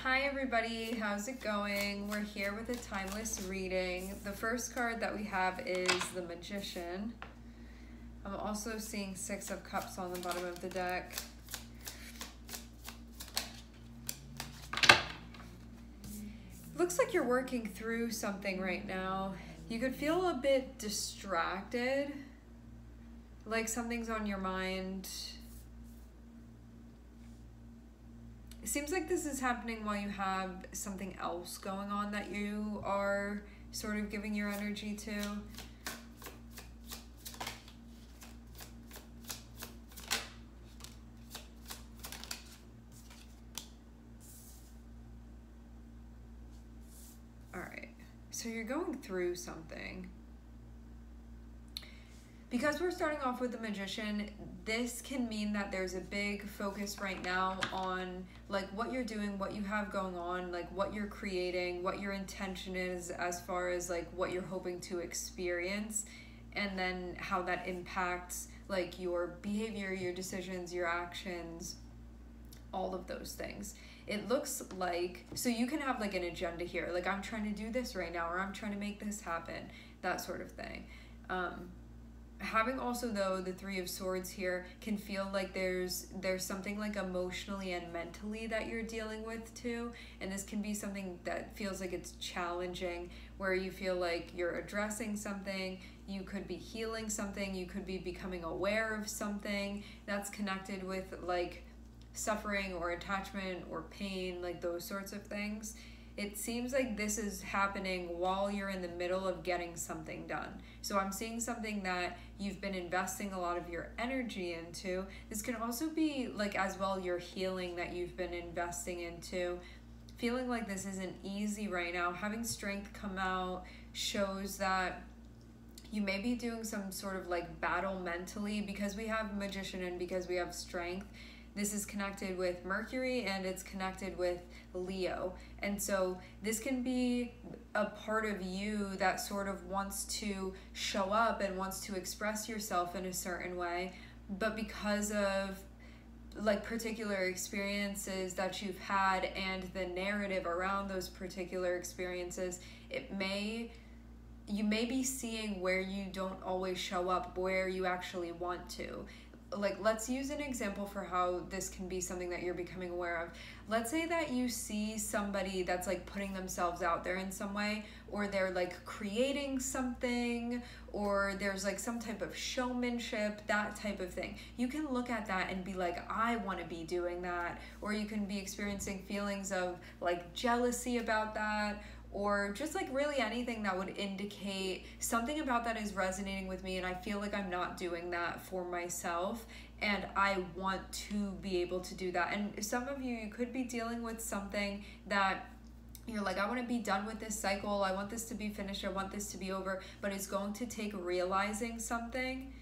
Hi everybody, how's it going? We're here with a timeless reading. The first card that we have is the Magician. I'm also seeing Six of Cups on the bottom of the deck. Looks like you're working through something right now. You could feel a bit distracted, like something's on your mind. It seems like this is happening while you have something else going on that you are sort of giving your energy to. All right, so you're going through something. Because we're starting off with the Magician, this can mean that there's a big focus right now on like what you're doing, what you have going on, like what you're creating, what your intention is as far as like what you're hoping to experience, and then how that impacts like your behavior, your decisions, your actions, all of those things. It looks like, so you can have like an agenda here, like I'm trying to do this right now, or I'm trying to make this happen, that sort of thing. Having also though the Three of Swords here can feel like there's something like emotionally and mentally that you're dealing with too, and this can be something that feels like it's challenging, where you feel like you're addressing something, you could be healing something, you could be becoming aware of something that's connected with like suffering or attachment or pain, like those sorts of things. It seems like this is happening while you're in the middle of getting something done. So I'm seeing something that you've been investing a lot of your energy into. This can also be like as well your healing that you've been investing into. Feeling like this isn't easy right now. Having Strength come out shows that you may be doing some sort of like battle mentally, because we have Magician and because we have Strength. This is connected with Mercury and it's connected with Leo. And so this can be a part of you that sort of wants to show up and wants to express yourself in a certain way. But because of like particular experiences that you've had and the narrative around those particular experiences, you may be seeing where you don't always show up, where you actually want to. Like, let's use an example for how this can be something that you're becoming aware of. Let's say that you see somebody that's like putting themselves out there in some way, or they're like creating something, or there's like some type of showmanship, that type of thing. You can look at that and be like, I want to be doing that. Or you can be experiencing feelings of like jealousy about that, or just like really anything that would indicate something about that is resonating with me, and I feel like I'm not doing that for myself, and I want to be able to do that. And some of you could be dealing with something that you're like, I want to be done with this cycle, I want this to be finished, I want this to be over, but it's going to take realizing something.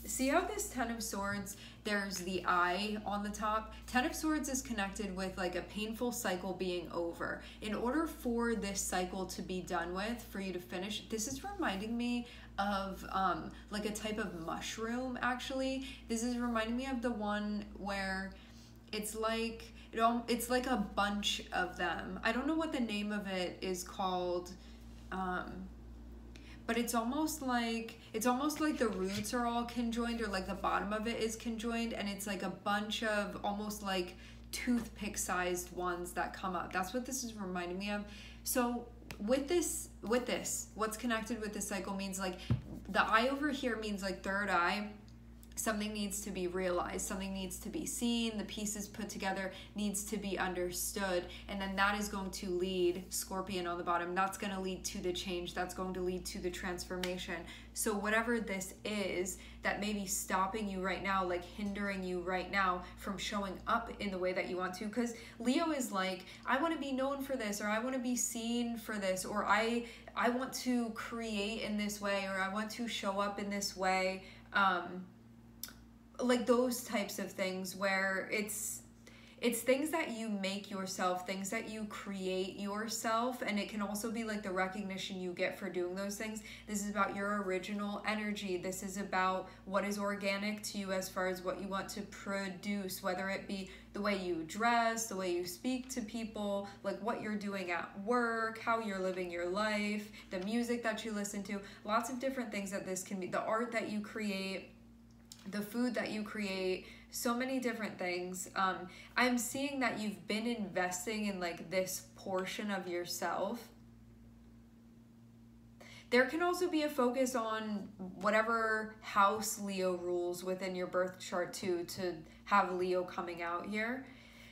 See how this Ten of Swords, there's the eye on the top. Ten of Swords is connected with like a painful cycle being over. In order for this cycle to be done with, for you to finish, this is reminding me of like a type of mushroom actually. This is reminding me of the one where it's like, it's like a bunch of them. I don't know what the name of it is called, but it's almost like the roots are all conjoined, or like the bottom of it is conjoined, and it's like a bunch of almost like toothpick sized ones that come up. That's what this is reminding me of. So with this, what's connected with this cycle means like the eye over here means like third eye. Something needs to be realized, something needs to be seen, the pieces put together needs to be understood, and then that is going to lead, Scorpion on the bottom, that's going to lead to the change, that's going to lead to the transformation. So whatever this is that may be stopping you right now, like hindering you right now from showing up in the way that you want to, because Leo is like, I want to be known for this, or I want to be seen for this, or I want to create in this way, or I want to show up in this way, like those types of things where it's it's things that you make yourself, things that you create yourself, and it can also be like the recognition you get for doing those things. This is about your original energy. This is about what is organic to you as far as what you want to produce, whether it be the way you dress, the way you speak to people, like what you're doing at work, how you're living your life, the music that you listen to, lots of different things that this can be, the art that you create, the food that you create, so many different things. I'm seeing that you've been investing in like this portion of yourself. There can also be a focus on whatever house Leo rules within your birth chart too, to have Leo coming out here.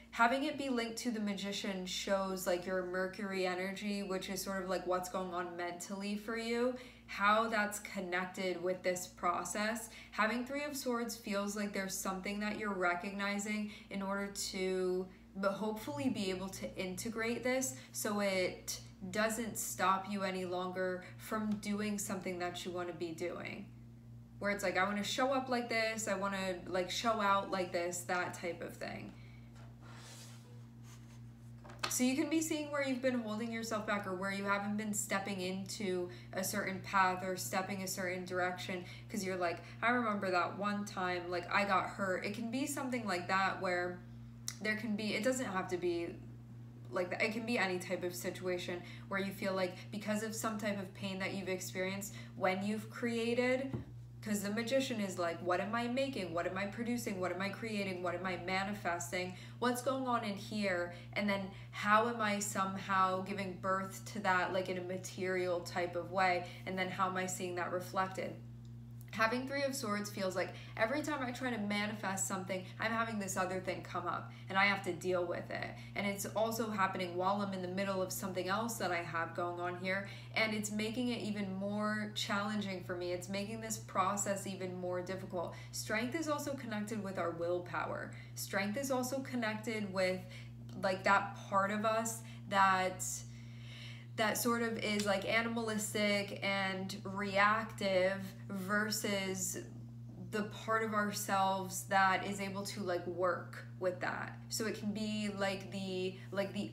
Having it be linked to the Magician shows like your Mercury energy, which is sort of like what's going on mentally for you, how that's connected with this process. Having Three of Swords feels like there's something that you're recognizing in order to hopefully be able to integrate this so it doesn't stop you any longer from doing something that you want to be doing. Where it's like, I want to show up like this, I want to like show out like this, that type of thing. So you can be seeing where you've been holding yourself back or where you haven't been stepping into a certain path or stepping a certain direction because you're like, I remember that one time, like I got hurt. It can be something like that where there can be, it doesn't have to be like that. It can be any type of situation where you feel like because of some type of pain that you've experienced when you've created. Because the Magician is like, what am I making? What am I producing? What am I creating? What am I manifesting? What's going on in here? And then how am I somehow giving birth to that like in a material type of way? And then how am I seeing that reflected? Having Three of Swords feels like every time I try to manifest something, I'm having this other thing come up and I have to deal with it. And it's also happening while I'm in the middle of something else that I have going on here. And it's making it even more challenging for me. It's making this process even more difficult. Strength is also connected with our willpower. Strength is also connected with like that part of us that sort of is like animalistic and reactive versus the part of ourselves that is able to like work with that. So it can be like the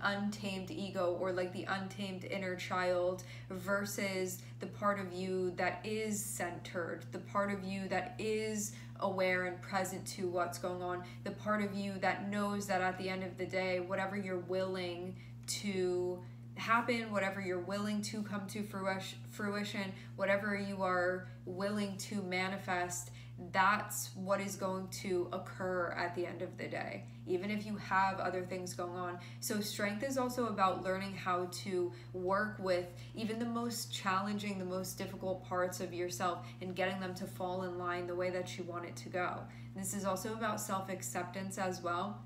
untamed ego or like the untamed inner child versus the part of you that is centered, the part of you that is aware and present to what's going on, the part of you that knows that at the end of the day, whatever you're willing to happen, whatever you're willing to come to fruition, whatever you are willing to manifest, that's what is going to occur at the end of the day, even if you have other things going on. So strength is also about learning how to work with even the most challenging, the most difficult parts of yourself and getting them to fall in line the way that you want it to go. This is also about self-acceptance as well,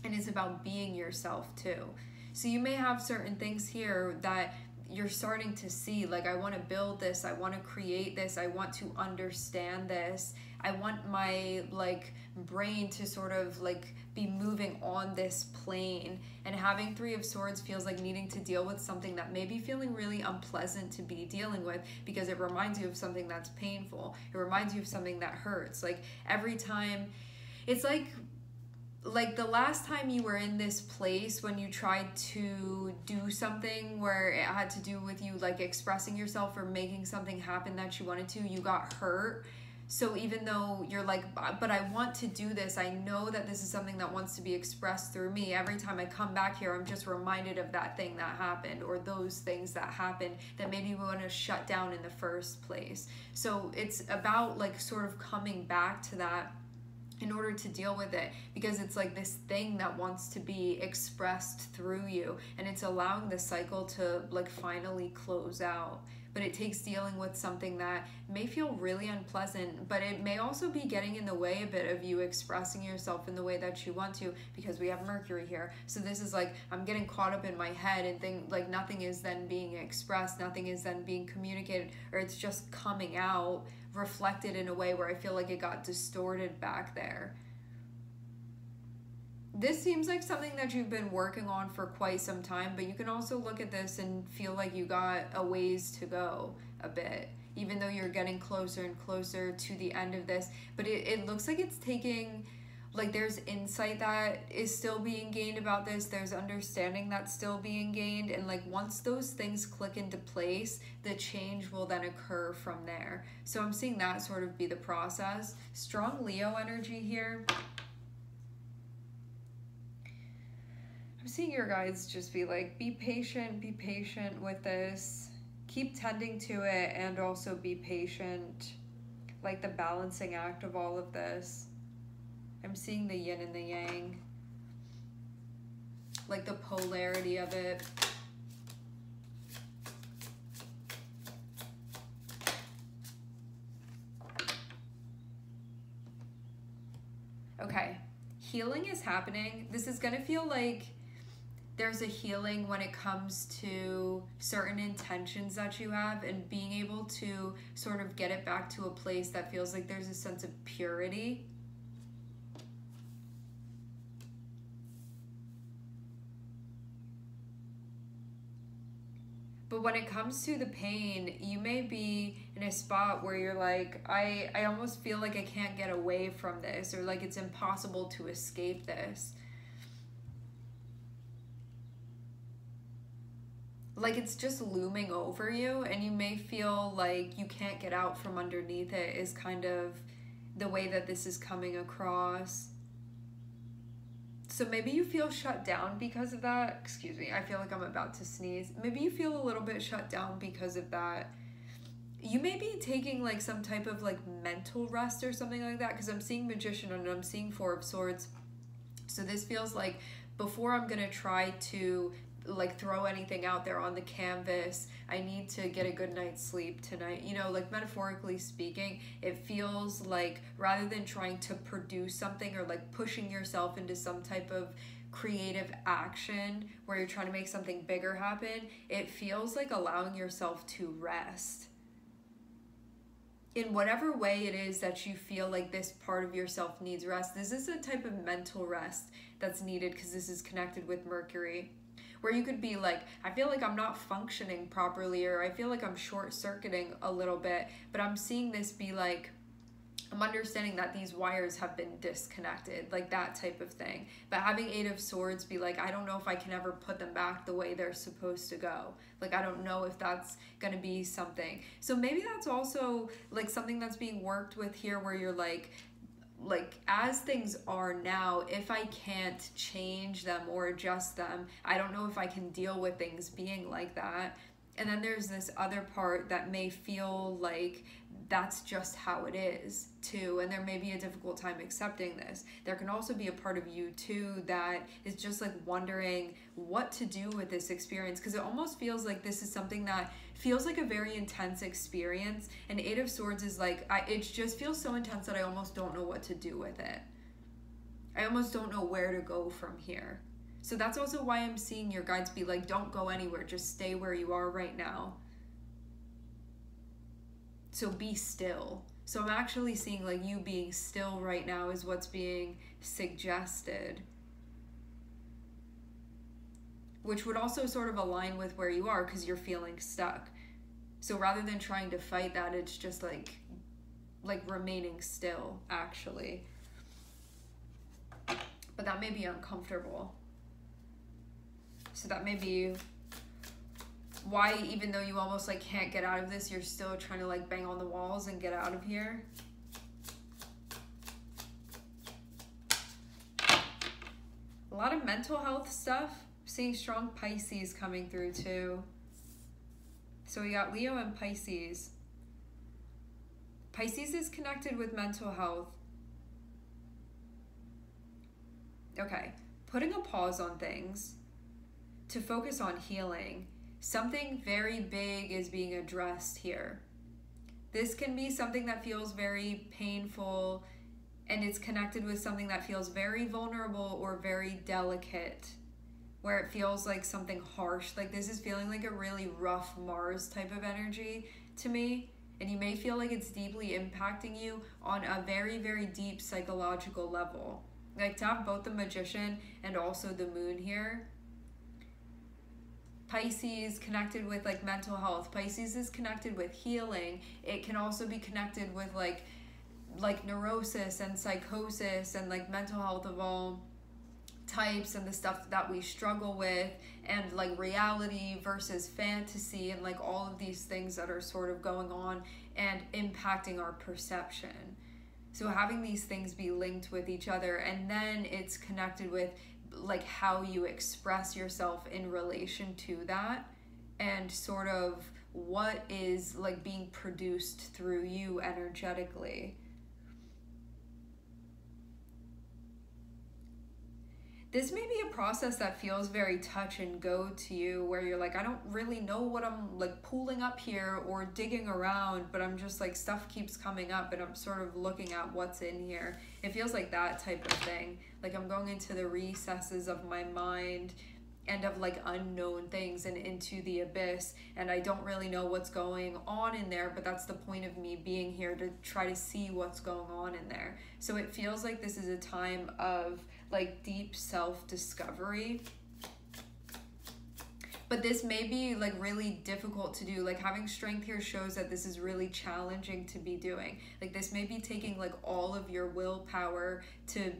and it's about being yourself too. So you may have certain things here that you're starting to see, like I want to build this, I want to create this, I want to understand this, I want my like brain to sort of like be moving on this plane. And having Three of Swords feels like needing to deal with something that may be feeling really unpleasant to be dealing with because it reminds you of something that's painful. It reminds you of something that hurts. Like every time, it's like the last time you were in this place when you tried to do something where it had to do with you like expressing yourself or making something happen that you wanted to, you got hurt. So even though you're like, but I want to do this, I know that this is something that wants to be expressed through me. Every time I come back here, I'm just reminded of that thing that happened or those things that happened that maybe we want to shut down in the first place. So it's about like sort of coming back to that in order to deal with it, because it's like this thing that wants to be expressed through you, and it's allowing the cycle to like finally close out. But it takes dealing with something that may feel really unpleasant, but it may also be getting in the way a bit of you expressing yourself in the way that you want to, because we have Mercury here. So this is like, I'm getting caught up in my head and think like nothing is then being expressed, nothing is then being communicated, or it's just coming out reflected in a way where I feel like it got distorted back there. This seems like something that you've been working on for quite some time, but you can also look at this and feel like you got a ways to go a bit, even though you're getting closer and closer to the end of this. But it looks like it's taking like there's insight that is still being gained about this, there's understanding that's still being gained, and like once those things click into place, the change will then occur from there. So I'm seeing that sort of be the process. Strong Leo energy here. I'm seeing your guides just be like, be patient with this, keep tending to it, and also be patient, like the balancing act of all of this. I'm seeing the yin and the yang, like the polarity of it. Okay, healing is happening. This is gonna feel like there's a healing when it comes to certain intentions that you have, and being able to sort of get it back to a place that feels like there's a sense of purity. But when it comes to the pain, you may be in a spot where you're like, I almost feel like I can't get away from this, or like it's impossible to escape this. Like it's just looming over you, and you may feel like you can't get out from underneath it, is kind of the way that this is coming across. So maybe you feel shut down because of that. Excuse me, I feel like I'm about to sneeze. Maybe you feel a little bit shut down because of that. You may be taking like some type of like mental rest or something like that, because I'm seeing Magician and I'm seeing Four of Swords. So this feels like before I'm gonna try to like throw anything out there on the canvas, I need to get a good night's sleep tonight. You know, like metaphorically speaking, it feels like rather than trying to produce something or like pushing yourself into some type of creative action where you're trying to make something bigger happen, it feels like allowing yourself to rest. In whatever way it is that you feel like this part of yourself needs rest, this is a type of mental rest that's needed, because this is connected with Mercury. Where you could be like, I feel like I'm not functioning properly, or I feel like I'm short-circuiting a little bit, but I'm seeing this be like, I'm understanding that these wires have been disconnected, like that type of thing. But having Eight of Swords be like, I don't know if I can ever put them back the way they're supposed to go. Like, I don't know if that's gonna be something. So maybe that's also like something that's being worked with here, where you're like as things are now, if I can't change them or adjust them, I don't know if I can deal with things being like that. And then there's this other part that may feel like that's just how it is too, and there may be a difficult time accepting this. There can also be a part of you too that is just like wondering what to do with this experience, because it almost feels like this is something that feels like a very intense experience, and Eight of Swords is like, it just feels so intense that I almost don't know what to do with it. I almost don't know where to go from here. So that's also why I'm seeing your guides be like, don't go anywhere, just stay where you are right now. So be still. So I'm actually seeing like you being still right now is what's being suggested, which would also sort of align with where you are, because you're feeling stuck. So rather than trying to fight that, it's just like remaining still, actually. But that may be uncomfortable. So that may be why, even though you almost like can't get out of this, you're still trying to like bang on the walls and get out of here. A lot of mental health stuff. Seeing strong Pisces coming through too. So we got Leo and Pisces. Pisces is connected with mental health. Okay, putting a pause on things to focus on healing. Something very big is being addressed here. This can be something that feels very painful, and it's connected with something that feels very vulnerable or very delicate, where it feels like something harsh. Like this is feeling like a really rough Mars type of energy to me, and you may feel like it's deeply impacting you on a very, very deep psychological level. Like to have both the Magician and also the Moon here. Pisces connected with like mental health. Pisces is connected with healing. It can also be connected with like like neurosis and psychosis and like mental health of all types, and the stuff that we struggle with, and like reality versus fantasy, and like all of these things that are sort of going on and impacting our perception. So having these things be linked with each other, and then it's connected with like how you express yourself in relation to that, and sort of what is like being produced through you energetically. This may be a process that feels very touch and go to you, where you're like, I don't really know what I'm like pulling up here or digging around, but I'm just like, stuff keeps coming up and I'm sort of looking at what's in here. It feels like that type of thing. Like I'm going into the recesses of my mind and of like unknown things and into the abyss, and I don't really know what's going on in there, but that's the point of me being here, to try to see what's going on in there. So it feels like this is a time of like deep self-discovery, but this may be like really difficult to do. Like having strength here shows that this is really challenging to be doing. Like this may be taking like all of your willpower to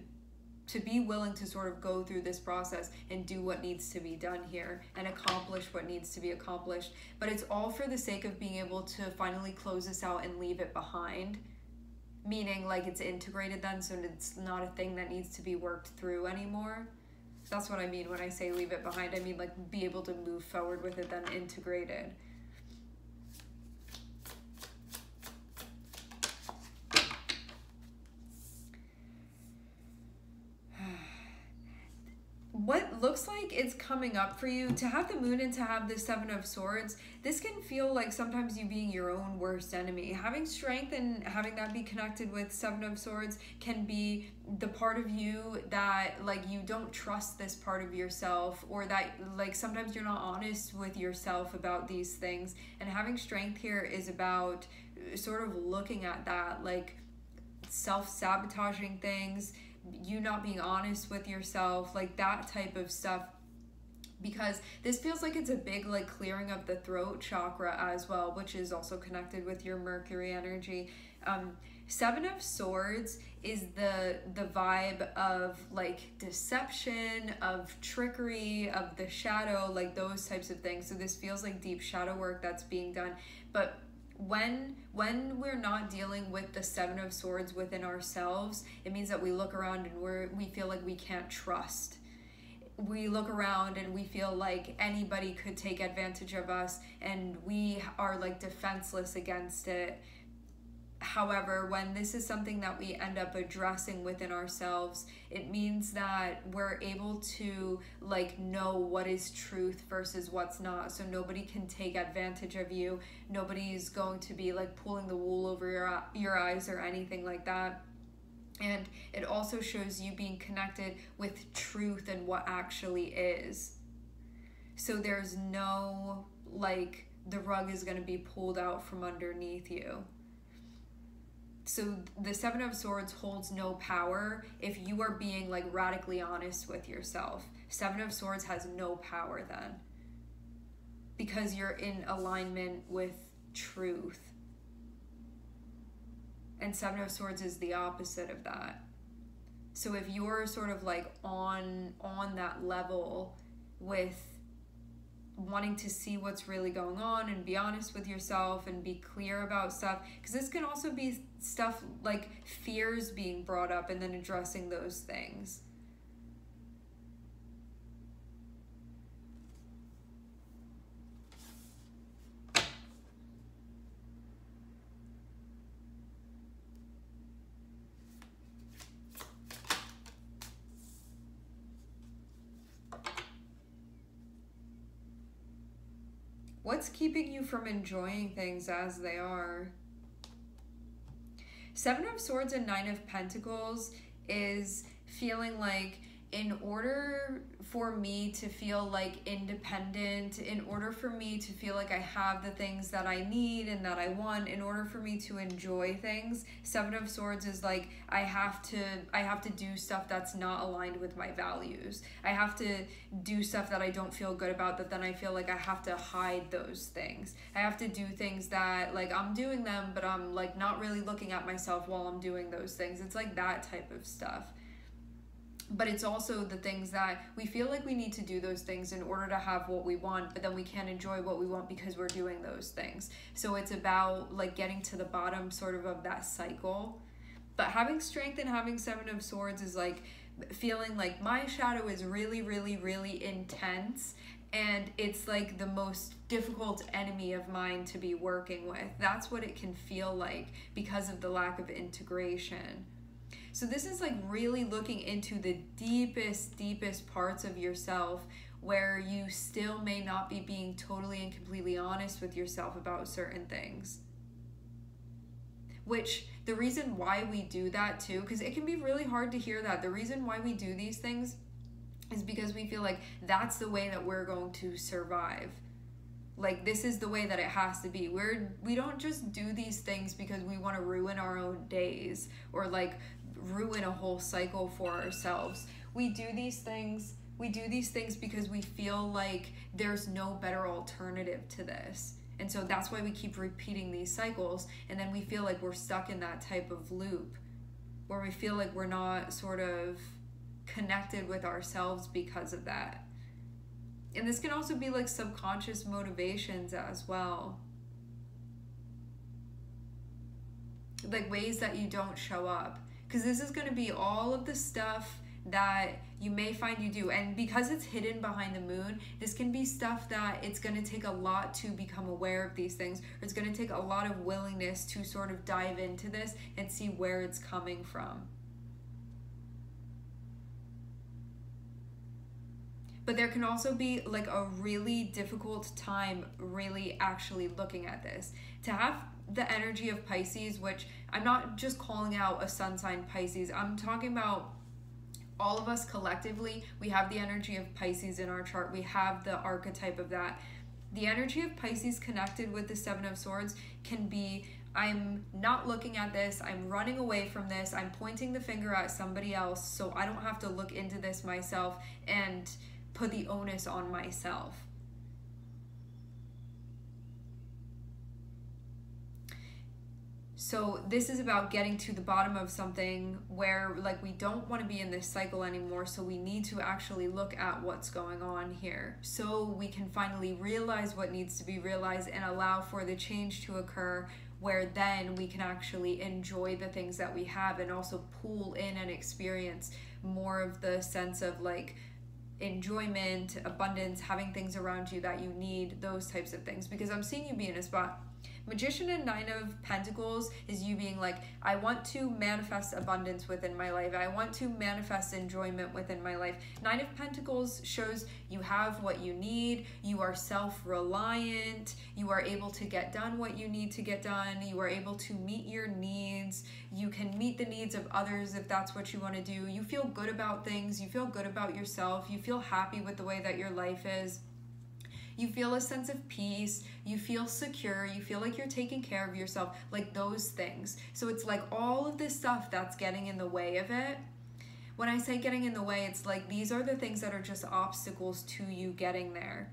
be willing to sort of go through this process and do what needs to be done here and accomplish what needs to be accomplished. But it's all for the sake of being able to finally close this out and leave it behind. Meaning like it's integrated then, so it's not a thing that needs to be worked through anymore. That's what I mean when I say leave it behind. I mean like be able to move forward with it then integrated. What looks like it's coming up for you, to have the moon and to have the Seven of Swords, this can feel like sometimes you being your own worst enemy. Having strength and having that be connected with Seven of Swords can be the part of you that like you don't trust this part of yourself, or that like sometimes you're not honest with yourself about these things. And having strength here is about sort of looking at that, like self-sabotaging things, you not being honest with yourself, like that type of stuff, because this feels like it's a big like clearing of the throat chakra as well, which is also connected with your Mercury energy. Seven of Swords is the vibe of like deception, of trickery, of the shadow, like those types of things. So this feels like deep shadow work that's being done. But when we're not dealing with the Seven of Swords within ourselves, it means that we look around and we feel like we can't trust. We look around and we feel like anybody could take advantage of us, and we are like defenseless against it. However, when this is something that we end up addressing within ourselves, it means that we're able to like know what is truth versus what's not. So nobody can take advantage of you. Nobody's going to be like pulling the wool over your eyes or anything like that. And it also shows you being connected with truth and what actually is. So there's no like the rug is going to be pulled out from underneath you. So the Seven of Swords holds no power if you are being like radically honest with yourself. Seven of Swords has no power then, because you're in alignment with truth. And Seven of Swords is the opposite of that. So if you're sort of like on that level with wanting to see what's really going on and be honest with yourself and be clear about stuff, because this can also be stuff like fears being brought up and then addressing those things. What's keeping you from enjoying things as they are? Seven of Swords and Nine of Pentacles is feeling like in order for me to feel like independent, in order for me to feel like I have the things that I need and that I want, in order for me to enjoy things, Seven of Swords is like I have to do stuff that's not aligned with my values. I have to do stuff that I don't feel good about, that then I feel like I have to hide those things. I have to do things that like I'm doing them, but I'm like not really looking at myself while I'm doing those things. It's like that type of stuff. But it's also the things that we feel like we need to do those things in order to have what we want, but then we can't enjoy what we want because we're doing those things. So it's about like getting to the bottom sort of that cycle. But having strength and having Seven of Swords is like feeling like my shadow is really, really, really intense, and it's like the most difficult enemy of mine to be working with. That's what it can feel like because of the lack of integration. So this is like really looking into the deepest parts of yourself where you still may not be being totally and completely honest with yourself about certain things. Which the reason why we do that too, because it can be really hard to hear that, the reason why we do these things is because we feel like that's the way that we're going to survive. Like this is the way that it has to be. We don't just do these things because we want to ruin our own days or like ruin a whole cycle for ourselves. We do these things because we feel like there's no better alternative to this. And so that's why we keep repeating these cycles, and then we feel like we're stuck in that type of loop where we feel like we're not sort of connected with ourselves because of that. And this can also be like subconscious motivations as well. Like ways that you don't show up. Because this is going to be all of the stuff that you may find you do. And because it's hidden behind the moon, this can be stuff that it's going to take a lot to become aware of these things. Or it's going to take a lot of willingness to sort of dive into this and see where it's coming from. But there can also be like a really difficult time really actually looking at this. To have the energy of Pisces, which I'm not just calling out a sun sign Pisces, I'm talking about all of us collectively. We have the energy of Pisces in our chart. We have the archetype of that. The energy of Pisces connected with the Seven of Swords can be, I'm not looking at this, I'm running away from this, I'm pointing the finger at somebody else so I don't have to look into this myself and put the onus on myself. So this is about getting to the bottom of something where like we don't want to be in this cycle anymore, so we need to actually look at what's going on here so we can finally realize what needs to be realized and allow for the change to occur, where then we can actually enjoy the things that we have and also pull in and experience more of the sense of like enjoyment, abundance, having things around you that you need, those types of things. Because I'm seeing you be in a spot. Magician and Nine of Pentacles is you being like, I want to manifest abundance within my life. I want to manifest enjoyment within my life. Nine of Pentacles shows you have what you need. You are self-reliant. You are able to get done what you need to get done. You are able to meet your needs. You can meet the needs of others if that's what you want to do. You feel good about things. You feel good about yourself. You feel happy with the way that your life is. You feel a sense of peace, you feel secure, you feel like you're taking care of yourself, like those things. So it's like all of this stuff that's getting in the way of it. When I say getting in the way, it's like these are the things that are just obstacles to you getting there.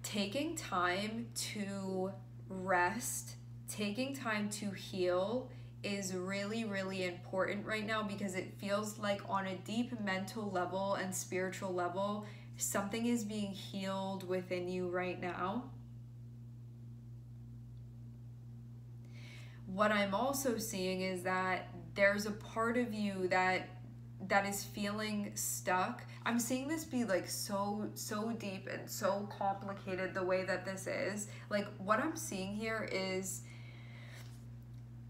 Taking time to rest, taking time to heal is really, really important right now, because it feels like on a deep mental level and spiritual level, something is being healed within you right now. What I'm also seeing is that there's a part of you that is feeling stuck. I'm seeing this be like so deep and so complicated the way that this is. Like what I'm seeing here is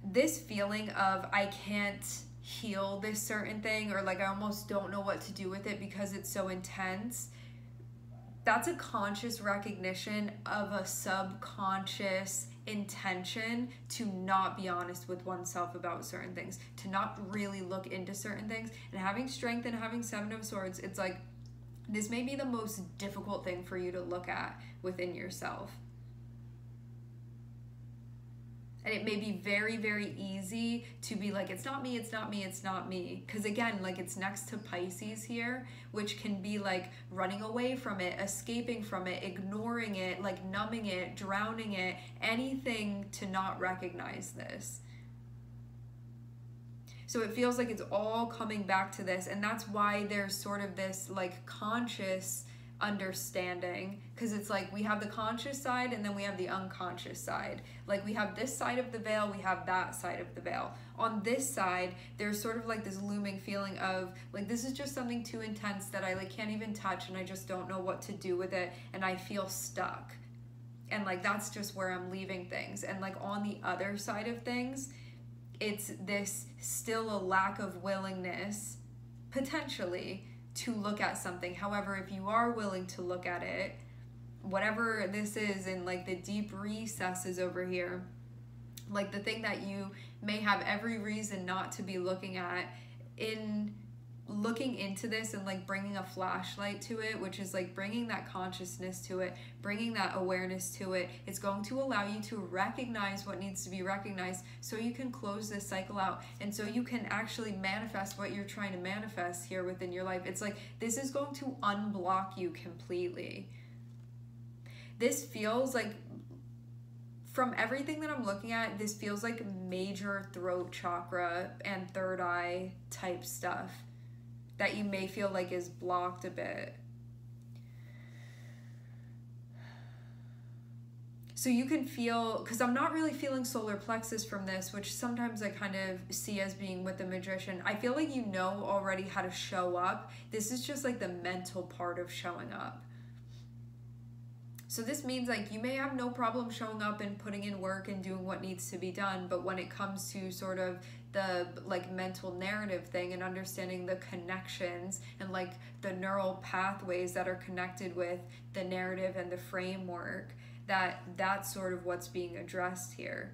this feeling of I can't heal this certain thing, or like I almost don't know what to do with it because it's so intense. That's a conscious recognition of a subconscious intention to not be honest with oneself about certain things, to not really look into certain things. And having strength and having Seven of Swords, it's like this may be the most difficult thing for you to look at within yourself. And it may be very, very easy to be like, it's not me, it's not me, it's not me. Because again, like it's next to Pisces here, which can be like running away from it, escaping from it, ignoring it, like numbing it, drowning it, anything to not recognize this. So it feels like it's all coming back to this. And that's why there's sort of this like conscious understanding, because it's like we have the conscious side and then we have the unconscious side. Like we have this side of the veil, we have that side of the veil. On this side, there's sort of like this looming feeling of like, this is just something too intense that I like can't even touch, and I just don't know what to do with it, and I feel stuck. And like that's just where I'm leaving things. And like on the other side of things, it's this still a lack of willingness potentially to look at something. However, if you are willing to look at it, whatever this is in like the deep recesses over here, like the thing that you may have every reason not to be looking at, in looking into this and like bringing a flashlight to it, which is like bringing that consciousness to it, bringing that awareness to it, it's going to allow you to recognize what needs to be recognized so you can close this cycle out, and so you can actually manifest what you're trying to manifest here within your life. It's like this is going to unblock you completely. This feels like, from everything that I'm looking at, this feels like major throat chakra and third eye type stuff that you may feel like is blocked a bit. So you can feel, because I'm not really feeling solar plexus from this, which sometimes I kind of see as being with the Magician. I feel like you know already how to show up. This is just like the mental part of showing up. So this means like you may have no problem showing up and putting in work and doing what needs to be done, but when it comes to sort of the like mental narrative thing and understanding the connections and like the neural pathways that are connected with the narrative and the framework, that's sort of what's being addressed here.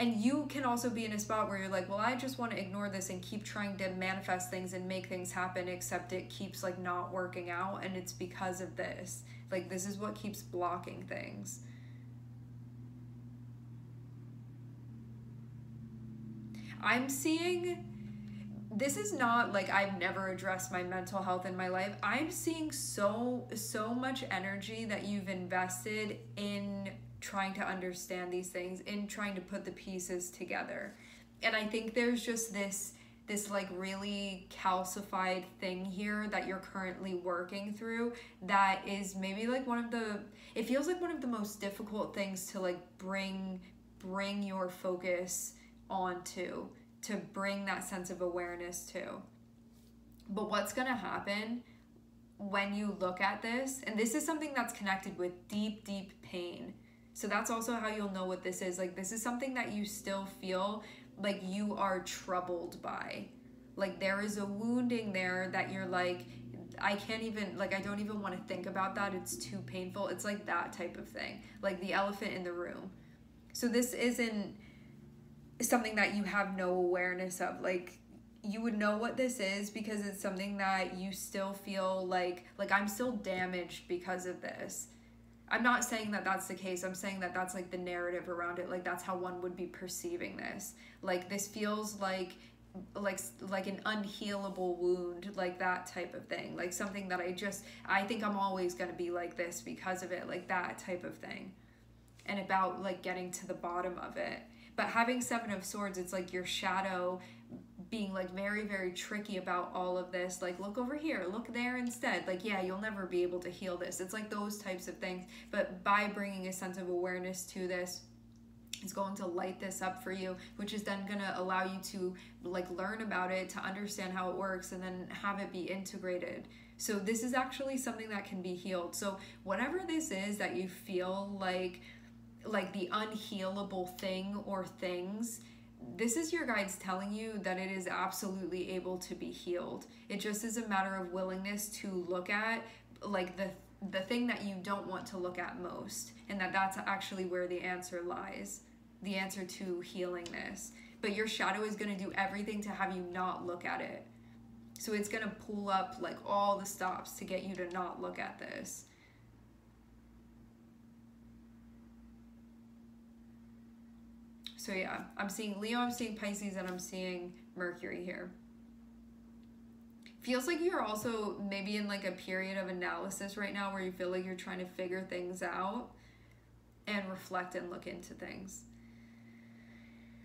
And you can also be in a spot where you're like, well, I just want to ignore this and keep trying to manifest things and make things happen, except it keeps like not working out, and it's because of this. Like this is what keeps blocking things. I'm seeing, this is not like I've never addressed my mental health in my life. I'm seeing so much energy that you've invested in trying to understand these things, in trying to put the pieces together. And I think there's just this like really calcified thing here that you're currently working through that is maybe like it feels like one of the most difficult things to like bring your focus onto, to bring that sense of awareness to. But what's gonna happen when you look at this, and this is something that's connected with deep pain, so that's also how you'll know what this is. Like this is something that you still feel like you are troubled by. Like there is a wounding there that you're like, I can't even, like I don't even want to think about that, it's too painful. It's like that type of thing, like the elephant in the room. So this isn't something that you have no awareness of. Like you would know what this is because it's something that you still feel like I'm still damaged because of this. I'm not saying that that's the case. I'm saying that that's like the narrative around it. Like that's how one would be perceiving this. Like this feels like an unhealable wound, like that type of thing. Like something that I think I'm always going to be like this because of it, like that type of thing. And about like getting to the bottom of it. But having Seven of Swords, it's like your shadow being like very, very tricky about all of this. Like, look over here, look there instead. Like, yeah, you'll never be able to heal this. It's like those types of things. But by bringing a sense of awareness to this, it's going to light this up for you, which is then going to allow you to like learn about it, to understand how it works, and then have it be integrated. So this is actually something that can be healed. So whatever this is that you feel like the unhealable thing or things, this is your guides telling you that it is absolutely able to be healed. It just is a matter of willingness to look at like the thing that you don't want to look at most, and that's actually where the answer lies, the answer to healing this. But your shadow is going to do everything to have you not look at it. So it's going to pull up like all the stops to get you to not look at this. So yeah, I'm seeing Leo, I'm seeing Pisces, and I'm seeing Mercury here. Feels like you're also maybe in like a period of analysis right now where you feel like you're trying to figure things out and reflect and look into things.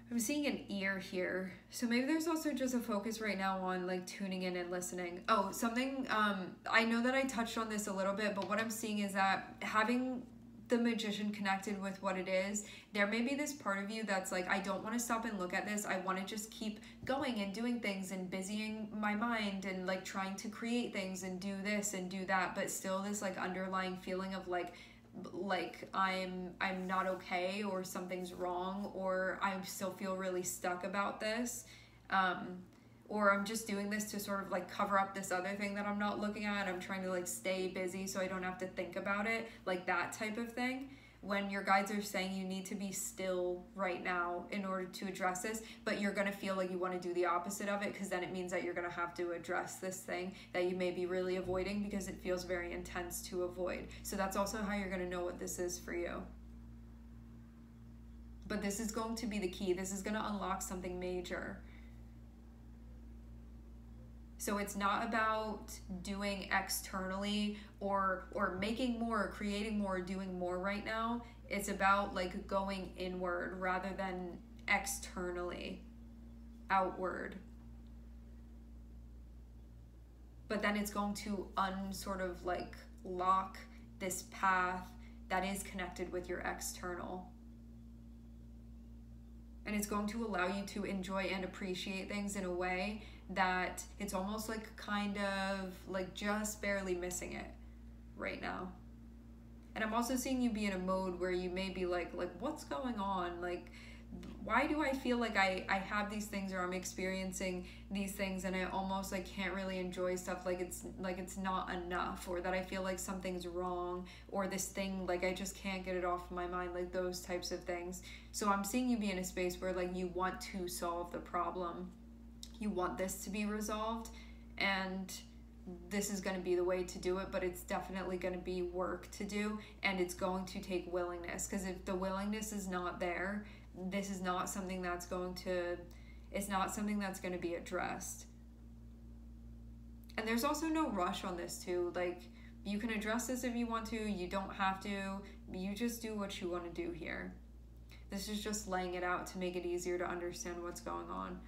I'm seeing an ear here. So maybe there's also just a focus right now on like tuning in and listening. Oh, something, I know that I touched on this a little bit, but what I'm seeing is that having the Magician connected with what it is, there may be this part of you that's like, I don't want to stop and look at this. I want to just keep going and doing things and busying my mind and like trying to create things and do this and do that, but still this like underlying feeling of like I'm not okay, or something's wrong, or I still feel really stuck about this, or I'm just doing this to sort of like cover up this other thing that I'm not looking at. I'm trying to like stay busy so I don't have to think about it, like that type of thing. When your guides are saying you need to be still right now in order to address this, but you're gonna feel like you want to do the opposite of it, because then it means that you're gonna have to address this thing that you may be really avoiding because it feels very intense to avoid. So that's also how you're gonna know what this is for you. But this is going to be the key. This is gonna unlock something major. So it's not about doing externally or making more, or creating more, or doing more right now. It's about like going inward rather than externally, outward. But then it's going to sort of like lock this path that is connected with your external. And it's going to allow you to enjoy and appreciate things in a way that it's almost like kind of like just barely missing it right now. And I'm also seeing you be in a mode where you may be like what's going on? Like, why do I feel like I have these things, or I'm experiencing these things, and I almost like can't really enjoy stuff, like it's not enough, or that I feel like something's wrong, or this thing, like I just can't get it off my mind, like those types of things. So I'm seeing you be in a space where like you want to solve the problem. You want this to be resolved, and this is going to be the way to do it, but it's definitely going to be work to do, and it's going to take willingness, because if the willingness is not there, this is not something that's going to, it's not something that's going to be addressed. And there's also no rush on this too. Like, you can address this if you want to, you don't have to, you just do what you want to do here. This is just laying it out to make it easier to understand what's going on.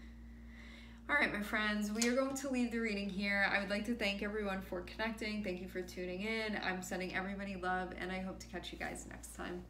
All right, my friends, we are going to leave the reading here. I would like to thank everyone for connecting. Thank you for tuning in. I'm sending everybody love, and I hope to catch you guys next time.